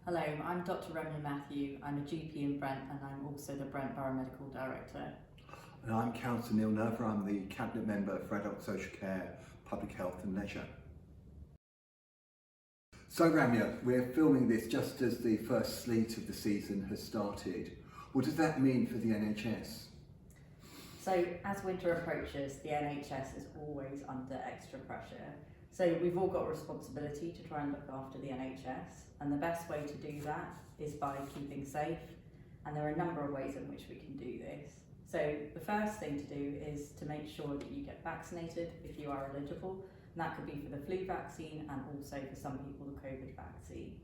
Hello, I'm Dr. Rammya Mathew. I'm a GP in Brent and I'm also the Brent Borough Medical Director. And I'm Councillor Nerva. I'm the Cabinet Member for Adult Social Care, Public Health and Leisure. So Rammya, we're filming this just as the first sleet of the season has started. What does that mean for the NHS? So as winter approaches, the NHS is always under extra pressure. So we've all got a responsibility to try and look after the NHS, and the best way to do that is by keeping safe, and there are a number of ways in which we can do this. So the first thing to do is to make sure that you get vaccinated if you are eligible, and that could be for the flu vaccine and also for some people the COVID vaccine.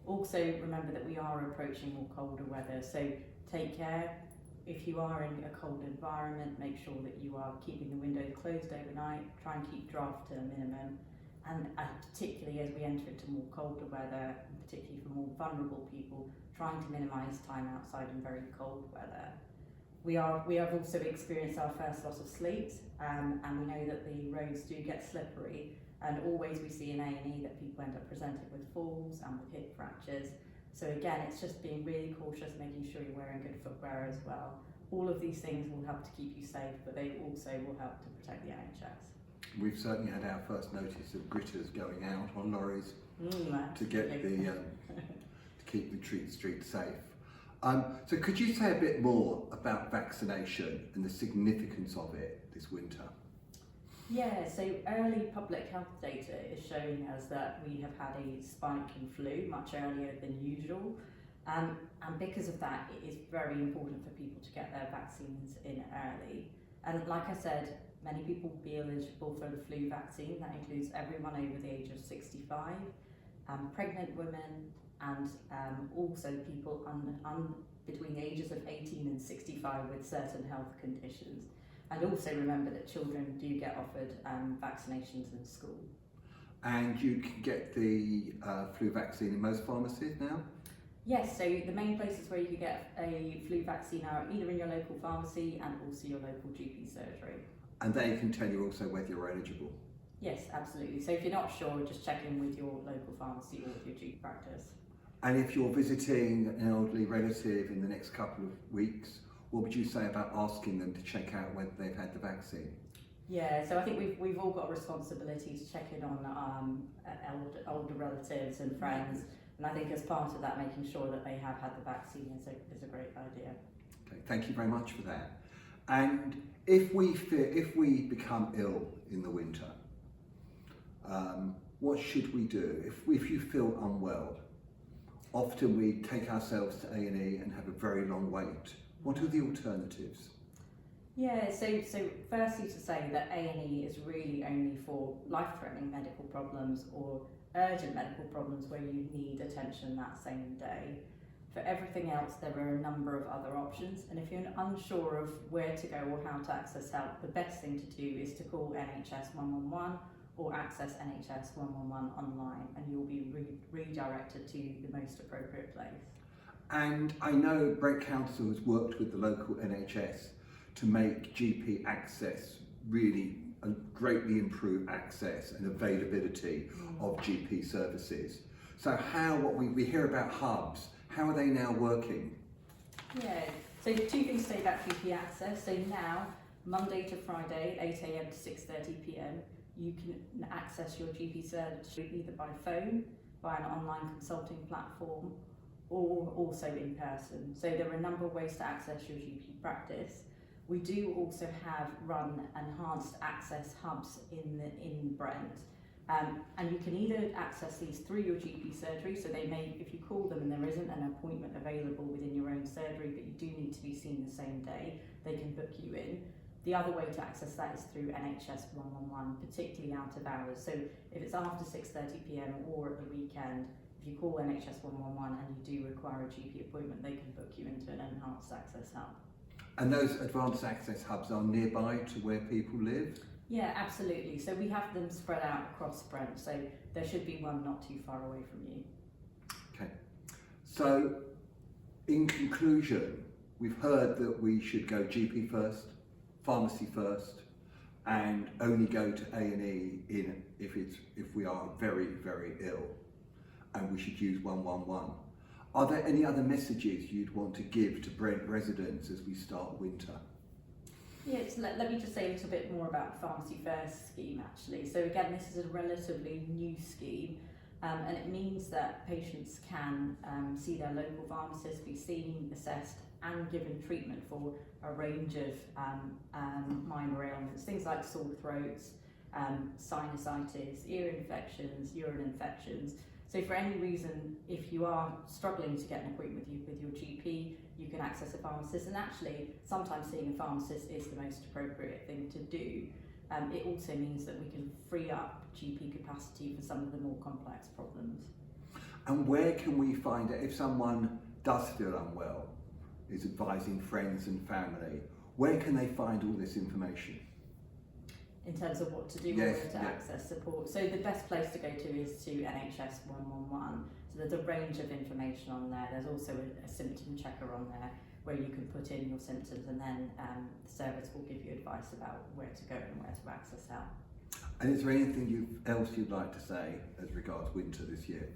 Also remember that we are approaching more colder weather, so take care. If you are in a cold environment, make sure that you are keeping the windows closed overnight, try and keep draft to a minimum, and particularly as we enter into more colder weather, and particularly for more vulnerable people, trying to minimise time outside in very cold weather. We have also experienced our first loss of sleet, and we know that the roads do get slippery, and always we see in A&E that people end up presented with falls and with hip fractures. So again, it's just being really cautious, making sure you're wearing good footwear as well. All of these things will help to keep you safe, but they also will help to protect the NHS. We've certainly had our first notice of gritters going out on lorries to get to keep the streets safe. So could you say a bit more about vaccination and the significance of it this winter? Yeah, so early public health data is showing us that we have had a spike in flu much earlier than usual, and because of that it is very important for people to get their vaccines in early. And like I said, many people will be eligible for the flu vaccine. That includes everyone over the age of 65, pregnant women, and also people between the ages of 18 and 65 with certain health conditions. And also remember that children do get offered vaccinations in school. And you can get the flu vaccine in most pharmacies now? Yes, so the main places where you can get a flu vaccine are either in your local pharmacy and also your local GP surgery. And they can tell you also whether you're eligible? Yes, absolutely. So if you're not sure, just check in with your local pharmacy or with your GP practice. And if you're visiting an elderly relative in the next couple of weeks, what would you say about asking them to check out whether they've had the vaccine? Yeah, so I think we've all got a responsibility to check in on older relatives and friends, and I think as part of that, making sure that they have had the vaccine is a great idea. Okay, thank you very much for that. And if we become ill in the winter, what should we do? If you feel unwell, often we take ourselves to A&E and have a very long wait. What are the alternatives? Yeah, so firstly to say that A&E is really only for life-threatening medical problems or urgent medical problems where you need attention that same day. For everything else, there are a number of other options, and if you're unsure of where to go or how to access help, the best thing to do is to call NHS 111 or access NHS 111 online, and you'll be redirected to the most appropriate place. And I know Brent Council has worked with the local NHS to make GP access really greatly improve access and availability of GP services. So we hear about hubs, how are they now working? Yeah, so two things to say about GP access. So now, Monday to Friday, 8 AM to 6:30 PM, you can access your GP service either by phone, by an online consulting platform, or also in person. So there are a number of ways to access your GP practice. We do also run enhanced access hubs in Brent, and you can either access these through your GP surgery, so they may, if you call them and there isn't an appointment available within your own surgery, but you do need to be seen the same day, they can book you in. The other way to access that is through NHS 111, particularly out of hours. So if it's after 6:30 PM or at the weekend, if you call NHS 111 and you do require a GP appointment, they can book you into an enhanced access hub. And those advanced access hubs are nearby to where people live? Yeah, absolutely. So we have them spread out across Brent, so there should be one not too far away from you. Okay. So, in conclusion, we've heard that we should go GP first, pharmacy first, and only go to A&E if we are very, very ill, and we should use 111. Are there any other messages you'd want to give to Brent residents as we start winter? Yes, let me just say a little bit more about the Pharmacy First scheme actually. So again, this is a relatively new scheme and it means that patients can see their local pharmacist, be seen, assessed and given treatment for a range of minor ailments, things like sore throats, sinusitis, ear infections, urine infections. So for any reason, if you are struggling to get an appointment with your GP, you can access a pharmacist, and actually sometimes seeing a pharmacist is the most appropriate thing to do. It also means that we can free up GP capacity for some of the more complex problems. And where can we find it if someone does feel unwell, is advising friends and family, where can they find all this information? In terms of what to do Yes, or to access support. So the best place to go to is to NHS 111. So there's a range of information on there. There's also a symptom checker on there where you can put in your symptoms and then the service will give you advice about where to go and where to access help. And is there anything else you'd like to say as regards winter this year?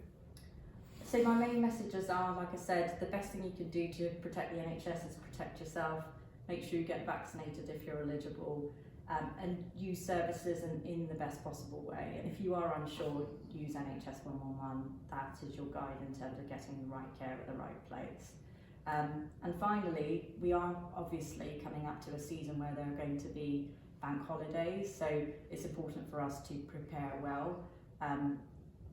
So my main messages are, like I said, the best thing you can do to protect the NHS is protect yourself. Make sure you get vaccinated if you're eligible. And use services in the best possible way. And if you are unsure, use NHS 111. That is your guide in terms of getting the right care at the right place. And finally, we are obviously coming up to a season where there are going to be bank holidays, so it's important for us to prepare well.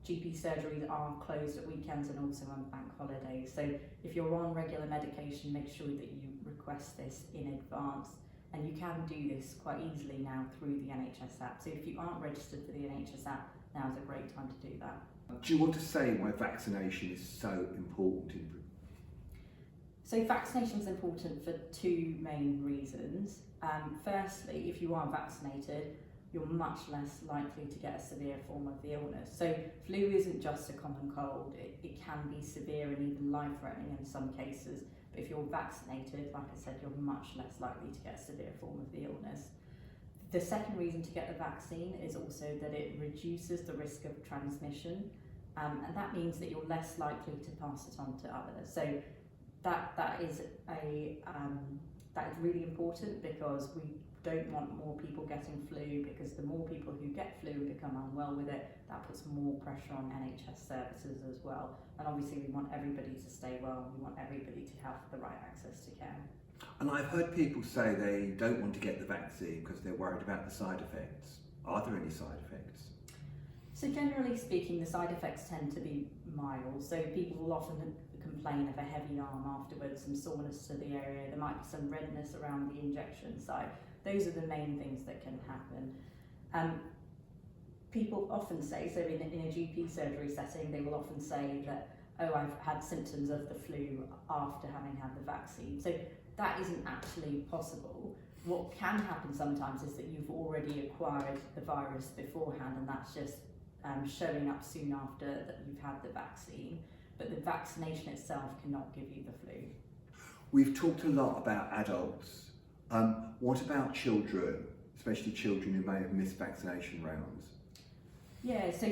GP surgeries are closed at weekends and also on bank holidays. So if you're on regular medication, make sure that you request this in advance. And you can do this quite easily now through the NHS app. So if you aren't registered for the NHS app, now is a great time to do that. Do you want to say why vaccination is so important in Britain? So vaccination is important for two main reasons. Firstly, if you are vaccinated, you're much less likely to get a severe form of the illness. So flu isn't just a common cold, it can be severe and even life-threatening in some cases. But if you're vaccinated, like I said, you're much less likely to get a severe form of the illness. The second reason to get the vaccine is also that it reduces the risk of transmission, and that means that you're less likely to pass it on to others. So that is really important because we don't want more people getting flu, because the more people who get flu and become unwell with it, that puts more pressure on NHS services as well. And obviously we want everybody to stay well, we want everybody to have the right access to care. And I've heard people say they don't want to get the vaccine because they're worried about the side effects. Are there any side effects? So generally speaking, the side effects tend to be mild. So people will often complain of a heavy arm afterwards, some soreness to the area, there might be some redness around the injection site. Those are the main things that can happen. People often say, so in a GP surgery setting, they will often say that, oh, I've had symptoms of the flu after having had the vaccine. So that isn't actually possible. What can happen sometimes is that you've already acquired the virus beforehand, and that's just showing up soon after that you've had the vaccine. But the vaccination itself cannot give you the flu. We've talked a lot about adults. What about children, especially children who may have missed vaccination rounds? Yeah, so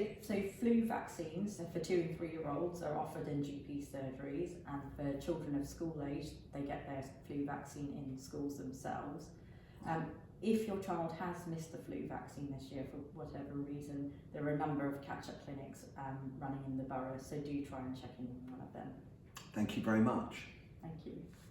flu vaccines for 2 and 3 year olds are offered in GP surgeries, and for children of school age, they get their flu vaccine in schools themselves. If your child has missed the flu vaccine this year for whatever reason, there are a number of catch-up clinics running in the borough, so do try and check in one of them. Thank you very much. Thank you.